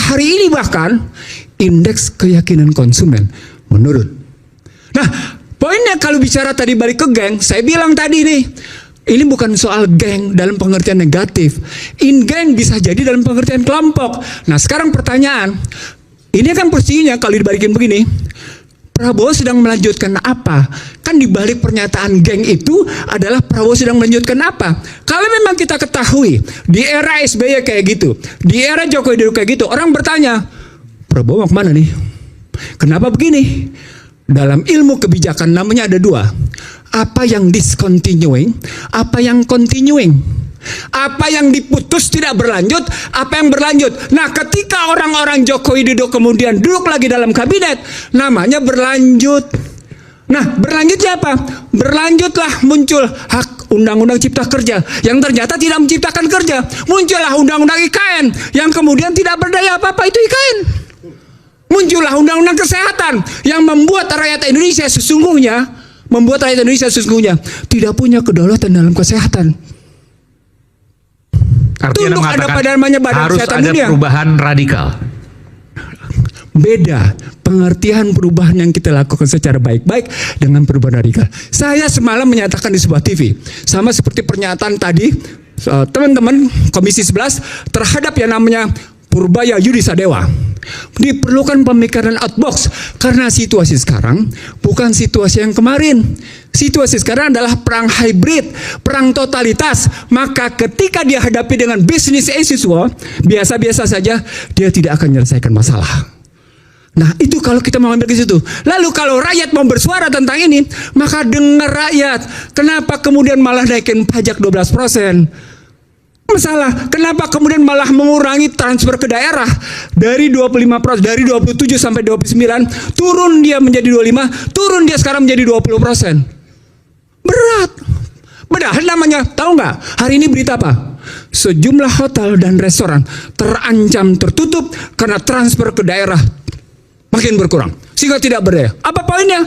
hari ini bahkan indeks keyakinan konsumen menurun. Nah, poinnya kalau bicara tadi balik ke geng, saya bilang tadi nih, ini bukan soal geng dalam pengertian negatif. Geng bisa jadi dalam pengertian kelompok. Nah, sekarang pertanyaan, ini kan posisinya kalau dibalikin begini, Prabowo sedang melanjutkan apa? Kan dibalik pernyataan geng itu adalah Prabowo sedang melanjutkan apa? Kalau memang kita ketahui di era SBY kayak gitu, di era Jokowi dulu kayak gitu, orang bertanya, Prabowo mau kemana nih? Kenapa begini? Dalam ilmu kebijakan namanya ada dua. Apa yang discontinuing, apa yang continuing. Apa yang diputus tidak berlanjut, apa yang berlanjut. Nah, ketika orang-orang Jokowi Widodo kemudian duduk lagi dalam kabinet, namanya berlanjut. Nah, berlanjutnya apa? Berlanjutlah muncul hak undang-undang cipta kerja yang ternyata tidak menciptakan kerja. Muncullah undang-undang IKN yang kemudian tidak berdaya apa-apa, itu IKN. Muncullah undang-undang kesehatan yang membuat rakyat Indonesia sesungguhnya tidak punya kedaulatan dalam kesehatan. Artinya tunduk ada pada namanya Badan harus Kesehatan ada Dunia. perubahan radikal. Beda pengertian perubahan yang kita lakukan secara baik-baik dengan perubahan radikal. Saya semalam menyatakan di sebuah TV, sama seperti pernyataan tadi teman-teman Komisi 11 terhadap yang namanya Purbaya Yudi Sadewa. Diperlukan pemikiran outbox karena situasi sekarang bukan situasi yang kemarin. Situasi sekarang adalah perang hybrid, perang totalitas. Maka ketika dia hadapi dengan business as usual, biasa-biasa saja, dia tidak akan menyelesaikan masalah. Nah, itu kalau kita mau ambil ke situ. Lalu kalau rakyat mau bersuara tentang ini, maka dengar rakyat. Kenapa kemudian malah naikin pajak 12%? Masalah, kenapa kemudian malah mengurangi transfer ke daerah dari 25%, dari 27 sampai 29, turun dia menjadi 25, turun dia sekarang menjadi 20%. Berat. Padahal namanya, tahu nggak? Hari ini berita apa? Sejumlah hotel dan restoran terancam tertutup karena transfer ke daerah makin berkurang, sehingga tidak berdaya. Apa poinnya?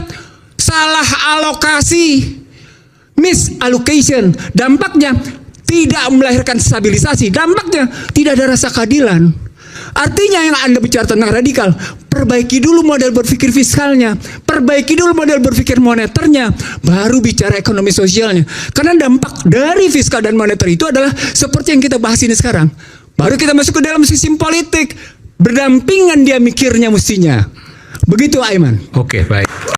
Salah alokasi, misallocation. Dampaknya tidak melahirkan stabilisasi, dampaknya tidak ada rasa keadilan. Artinya yang Anda bicara tentang radikal, perbaiki dulu model berpikir fiskalnya, perbaiki dulu model berpikir moneternya, baru bicara ekonomi sosialnya. Karena dampak dari fiskal dan moneter itu adalah seperti yang kita bahas ini sekarang. Baru kita masuk ke dalam sistem politik, berdampingan dia mikirnya mestinya. Begitu, Aiman. Oke, baik.